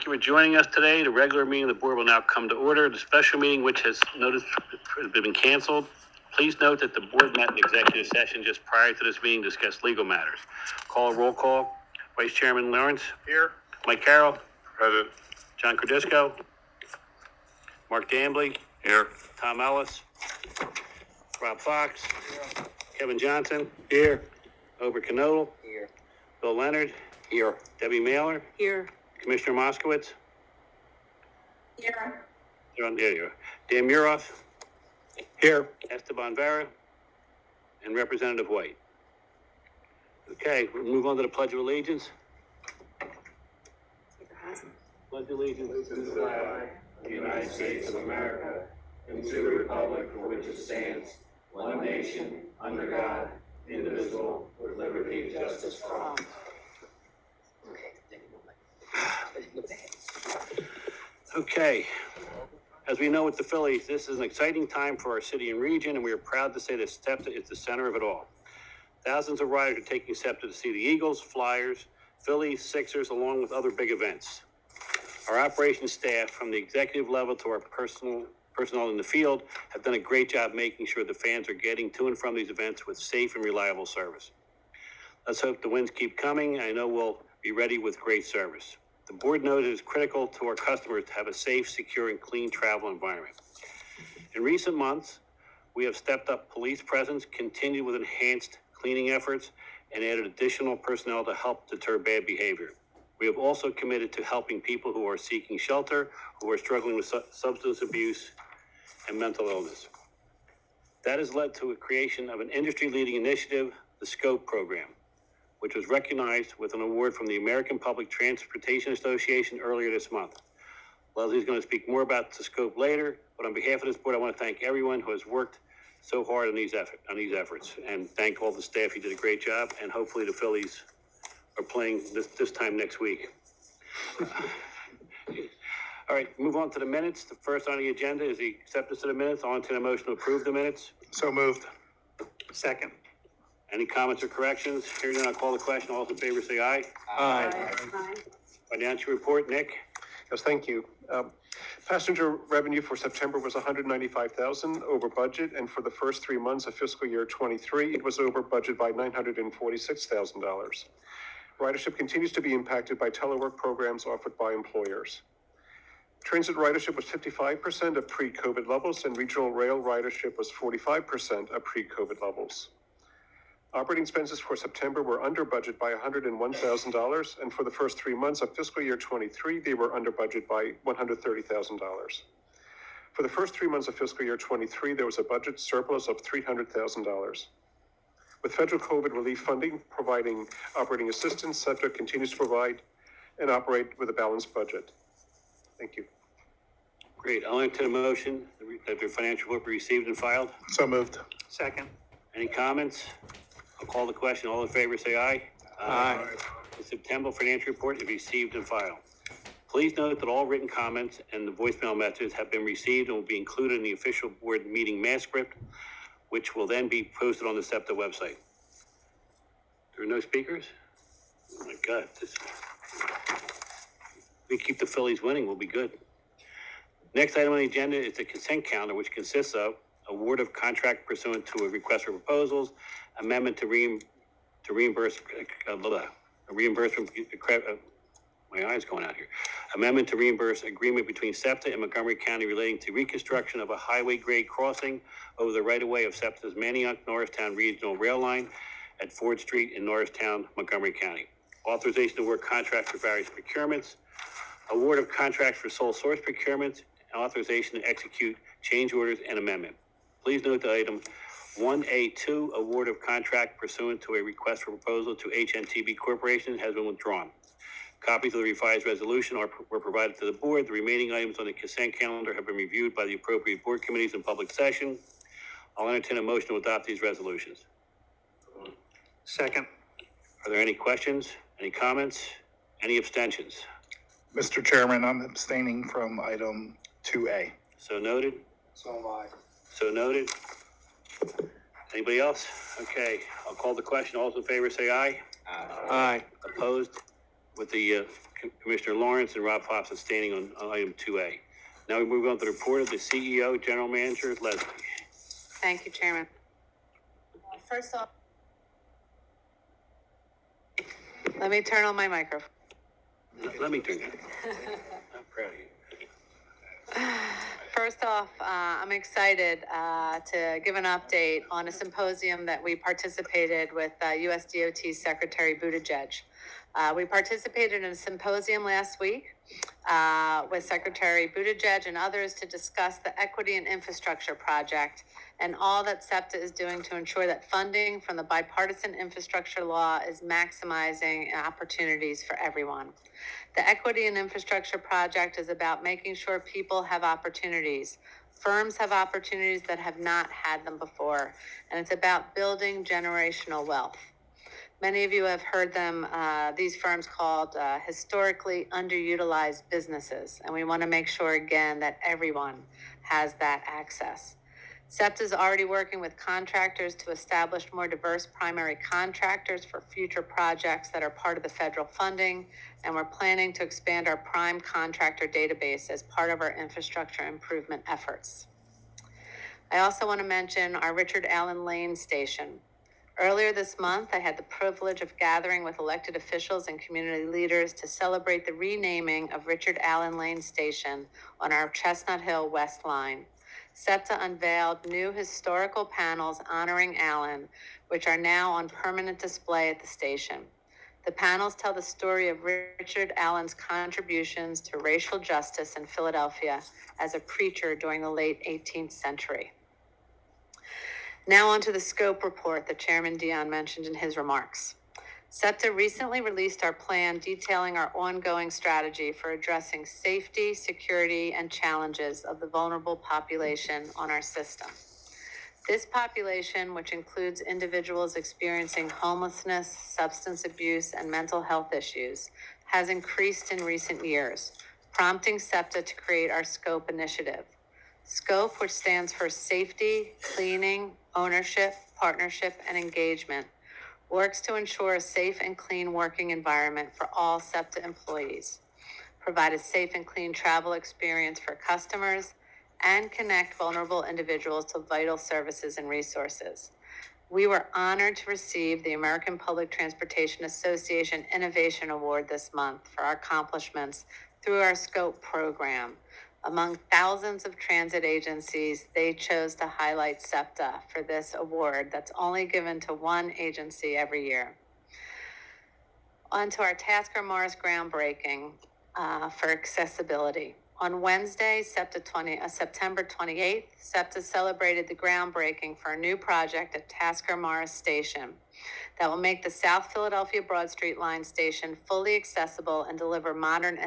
Thank you for joining us today. The regular meeting of the board will now come to order. The special meeting, which has been canceled. Please note that the board met in executive session just prior to this meeting to discuss legal matters. Call a roll call. Vice Chairman Lawrence. Here. Mike Carroll. Present. John Cordisco. Mark Dambley. Here. Tom Ellis. Rob Fox. Here. Kevin Johnson. Here. Ober Knodel. Here. Bill Leonard. Here. Debbie Mailer. Here. Commissioner Moskowitz. Here. There you are. Dan Muroff. Here. Esteban Vera. And Representative White. Okay, we'll move on to the Pledge of Allegiance. Pledge of Allegiance To the flag of the United States of America and to the republic for which it stands, one nation, under God, indivisible, with liberty and justice for all. Okay, as we know with the Phillies, this is an exciting time for our city and region, and we are proud to say that SEPTA is the center of it all. Thousands of riders are taking SEPTA to see the Eagles, Flyers, Phillies, Sixers, along with other big events. Our operations staff, from the executive level to our personnel in the field, have done a great job making sure the fans are getting to and from these events with safe and reliable service. Let's hope the wins keep coming. I know we'll be ready with great service. The board knows it is critical to our customers to have a safe, secure, and clean travel environment. In recent months, we have stepped up police presence, continued with enhanced cleaning efforts, and added additional personnel to help deter bad behavior. We have also committed to helping people who are seeking shelter, who are struggling with substance abuse and mental illness. That has led to a creation of an industry-leading initiative, the SCOPE program, which was recognized with an award from the American Public Transportation Association earlier this month. Leslie's going to speak more about the SCOPE later, but on behalf of this board, I want to thank everyone who has worked so hard on these efforts, and thank all the staff. You did a great job, and hopefully the Phillies are playing this time next week. All right, move on to the minutes. The first on the agenda is the acceptance of the minutes. I'll entertain a motion to approve the minutes. So moved. Second. Any comments or corrections? Hearing none, I'll call the question. All those in favor say aye. Aye. Financial report, Nick. Yes, thank you. Passenger revenue for September was $195,000 over budget, and for the first 3 months of fiscal year 23, it was over budget by $946,000. Ridership continues to be impacted by telework programs offered by employers. Transit ridership was 55% of pre-COVID levels, and regional rail ridership was 45% of pre-COVID levels. Operating expenses for September were under budget by $101,000, and for the first 3 months of fiscal year 23, they were under budget by $130,000. For the first 3 months of fiscal year 23, there was a budget surplus of $300,000. With federal COVID relief funding providing operating assistance, SEPTA continues to provide and operate with a balanced budget. Thank you. Great. I'll entertain a motion that the financial report be received and filed. So moved. Second. Any comments? I'll call the question. All in favor say aye. Aye. The September financial report is received and filed. Please note that all written comments and the voicemail messages have been received and will be included in the official board meeting mass script, which will then be posted on the SEPTA website. There are no speakers? Oh my God. We keep the Phillies winning, we'll be good. Next item on the agenda is the consent calendar, which consists of award of contract pursuant to a request for proposals, amendment to reimburse, my eye's going out here. Amendment to reimburse agreement between SEPTA and Montgomery County relating to reconstruction of a highway grade crossing over the right-of-way of SEPTA's Manioc-Norristown Regional Rail Line at Ford Street in Norristown, Montgomery County. Authorization to award contracts for various procurements, award of contracts for sole source procurements, and authorization to execute change orders and amendment. Please note that item 1A2, award of contract pursuant to a request for proposal to HNTB Corporation, has been withdrawn. Copies of the revised resolution were provided to the board. The remaining items on the consent calendar have been reviewed by the appropriate board committees in public session. I'll entertain a motion to adopt these resolutions. Second. Are there any questions, any comments, any abstentions? Mr. Chairman, I'm abstaining from item 2A. So noted. So am I. So noted. Anybody else? Okay, I'll call the question. All those in favor say aye. Aye. Opposed? With the Commissioner Lawrence and Rob Fox abstaining on item 2A. Now we move on to the report of the CEO, General Manager Leslie. Thank you, Chairman. First off, let me turn on my microphone. Let me turn that. I'm proud of you. First off, I'm excited to give an update on a symposium that we participated with USDOT Secretary Buttigieg. We participated in a symposium last week with Secretary Buttigieg and others to discuss the Equity and Infrastructure Project and all that SEPTA is doing to ensure that funding from the bipartisan infrastructure law is maximizing opportunities for everyone. The Equity and Infrastructure Project is about making sure people have opportunities. Firms have opportunities that have not had them before, and it's about building generational wealth. Many of you have heard them, these firms called historically underutilized businesses, and we want to make sure again that everyone has that access. SEPTA is already working with contractors to establish more diverse primary contractors for future projects that are part of the federal funding, and we're planning to expand our prime contractor database as part of our infrastructure improvement efforts. I also want to mention our Richard Allen Lane Station. Earlier this month, I had the privilege of gathering with elected officials and community leaders to celebrate the renaming of Richard Allen Lane Station on our Chestnut Hill West Line. SEPTA unveiled new historical panels honoring Allen, which are now on permanent display at the station. The panels tell the story of Richard Allen's contributions to racial justice in Philadelphia as a preacher during the late 18th century. Now on to the scope report that Chairman Dion mentioned in his remarks. SEPTA recently released our plan detailing our ongoing strategy for addressing safety, security, and challenges of the vulnerable population on our system. This population, which includes individuals experiencing homelessness, substance abuse, and mental health issues, has increased in recent years, prompting SEPTA to create our SCOPE initiative. SCOPE, which stands for Safety, Cleaning, Ownership, Partnership, and Engagement, works to ensure a safe and clean working environment for all SEPTA employees, provide a safe and clean travel experience for customers, and connect vulnerable individuals to vital services and resources. We were honored to receive the American Public Transportation Association Innovation Award this month for our accomplishments through our SCOPE program. Among thousands of transit agencies, they chose to highlight SEPTA for this award that's only given to one agency every year. On to our Tasker Morris groundbreaking for accessibility. On Wednesday, September 28th, SEPTA celebrated the groundbreaking for a new project at Tasker Morris Station that will make the South Philadelphia Broad Street Line station fully accessible and deliver modern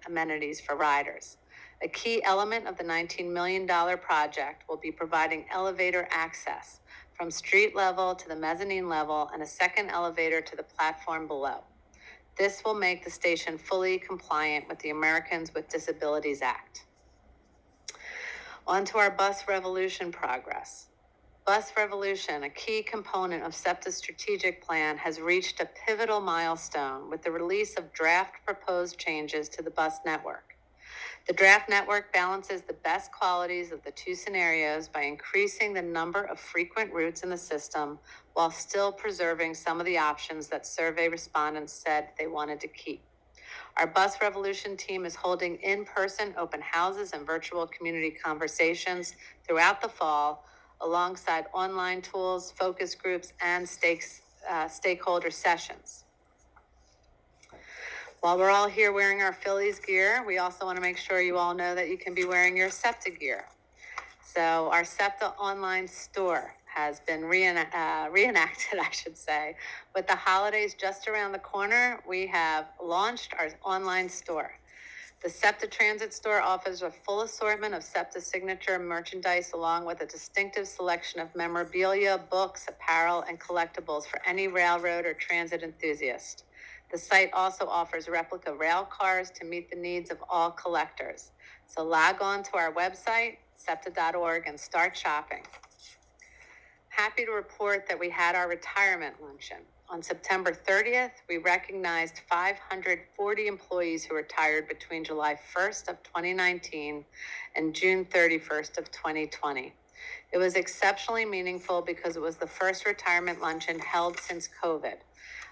amenities for riders. A key element of the $19 million project will be providing elevator access from street level to the mezzanine level and a second elevator to the platform below. This will make the station fully compliant with the Americans with Disabilities Act. On to our bus revolution progress. Bus revolution, a key component of SEPTA's strategic plan, has reached a pivotal milestone with the release of draft proposed changes to the bus network. The draft network balances the best qualities of the two scenarios by increasing the number of frequent routes in the system while still preserving some of the options that survey respondents said they wanted to keep. Our Bus Revolution team is holding in-person open houses and virtual community conversations throughout the fall, alongside online tools, focus groups, and stakeholder sessions. While we're all here wearing our Phillies gear, we also want to make sure you all know that you can be wearing your SEPTA gear. So our SEPTA online store has been reenacted, I should say. With the holidays just around the corner, we have launched our online store. The SEPTA Transit Store offers a full assortment of SEPTA signature merchandise along with a distinctive selection of memorabilia, books, apparel, and collectibles for any railroad or transit enthusiast. The site also offers replica rail cars to meet the needs of all collectors. So log on to our website, septa.org, and start shopping. Happy to report that we had our retirement luncheon. On September 30th, we recognized 540 employees who retired between July 1st of 2019 and June 31st of 2020. It was exceptionally meaningful because it was the first retirement luncheon held since COVID.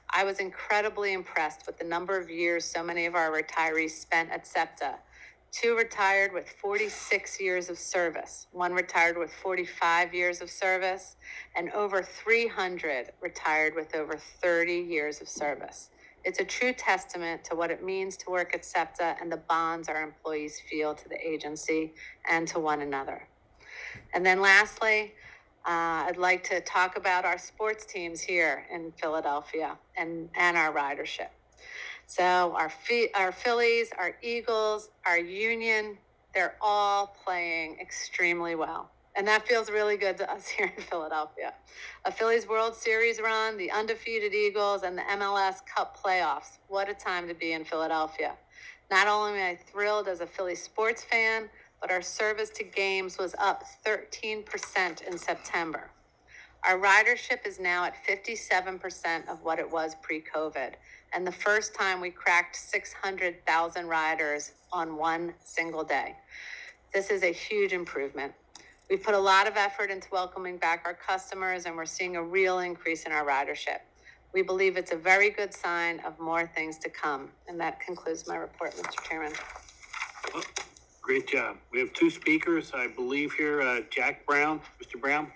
I was incredibly impressed with the number of years so many of our retirees spent at SEPTA. 2 retired with 46 years of service, 1 retired with 45 years of service, and over 300 retired with over 30 years of service. It's a true testament to what it means to work at SEPTA and the bonds our employees feel to the agency and to one another. And then lastly, I'd like to talk about our sports teams here in Philadelphia and our ridership. So our Phillies, our Eagles, our Union, they're all playing extremely well. And that feels really good to us here in Philadelphia. A Phillies World Series run, the undefeated Eagles, and the MLS Cup playoffs. What a time to be in Philadelphia. Not only am I thrilled as a Phillies sports fan, but our service to games was up 13% in September. Our ridership is now at 57% of what it was pre-COVID, and the first time we cracked 600,000 riders on one single day. This is a huge improvement. We've put a lot of effort into welcoming back our customers, and we're seeing a real increase in our ridership. We believe it's a very good sign of more things to come. And that concludes my report, Mr. Chairman. Well, great job. We have 2 speakers, I believe here, Jack Brown, Mr. Brown?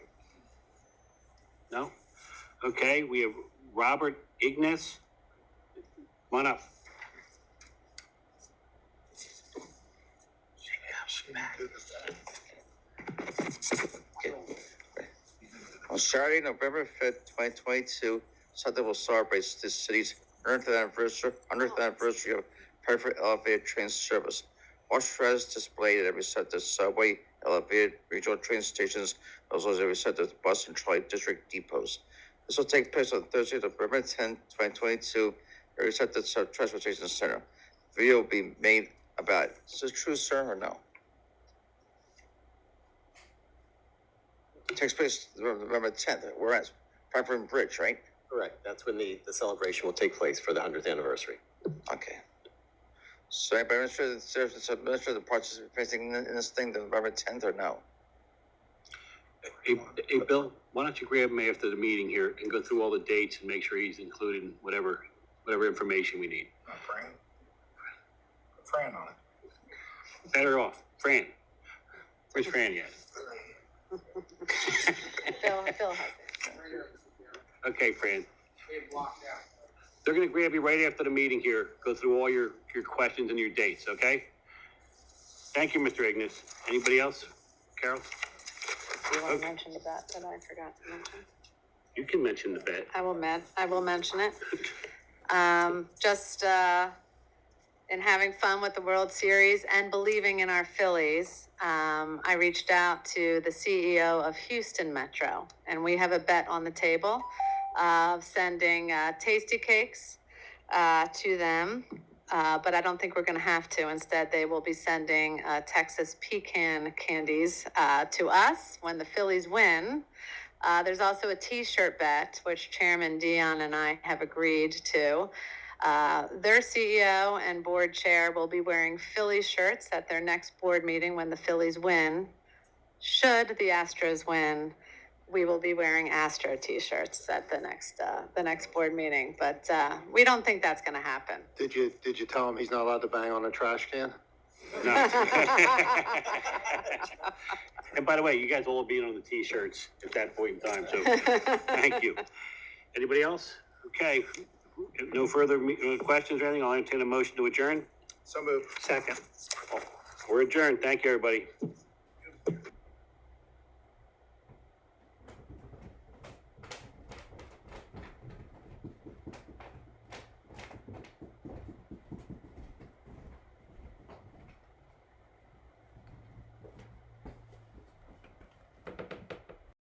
No? Okay, we have Robert Ignace. Come on up. On Saturday, November 5th, 2022, SEPTA will celebrate the city's 100th anniversary of private elevated train service. March is displayed at every SEPTA subway, elevated regional train stations, as well as every SEPTA bus and trolley district depots. This will take place on Thursday, November 10th, 2022, at every SEPTA Transportation Center. Video will be made about it. Is this true, sir, or no? It takes place November 10th. We're at Franklin Bridge, right? Correct. That's when the celebration will take place for the 100th anniversary. Okay. So anybody administrator the participating in this thing the November 10th or no? Hey, Bill, why don't you grab him after the meeting here and go through all the dates and make sure he's included in whatever information we need. Fran. Fran on it. Better off. Fran. Where's Fran yet? Phil has it. Okay, Fran. They're gonna grab you right after the meeting here, go through all your questions and your dates, okay? Thank you, Mr. Ignace. Anybody else? Carol? Do you want to mention the bet that I forgot to mention? You can mention the bet. I will mention it. Just in having fun with the World Series and believing in our Phillies, I reached out to the CEO of Houston Metro, and we have a bet on the table of sending tasty cakes to them, but I don't think we're going to have to. Instead, they will be sending Texas pecan candies to us when the Phillies win. There's also a T-shirt bet, which Chairman Dion and I have agreed to. Their CEO and board chair will be wearing Phillies shirts at their next board meeting when the Phillies win. Should the Astros win, we will be wearing Astro T-shirts at the next board meeting. But we don't think that's going to happen. Did you tell him he's not allowed to bang on a trash can? No. And by the way, you guys will all be on the T-shirts at that point in time, so thank you. Anybody else? Okay. If no further questions or anything, I'll entertain a motion to adjourn. So moved. Second. We're adjourned. Thank you, everybody.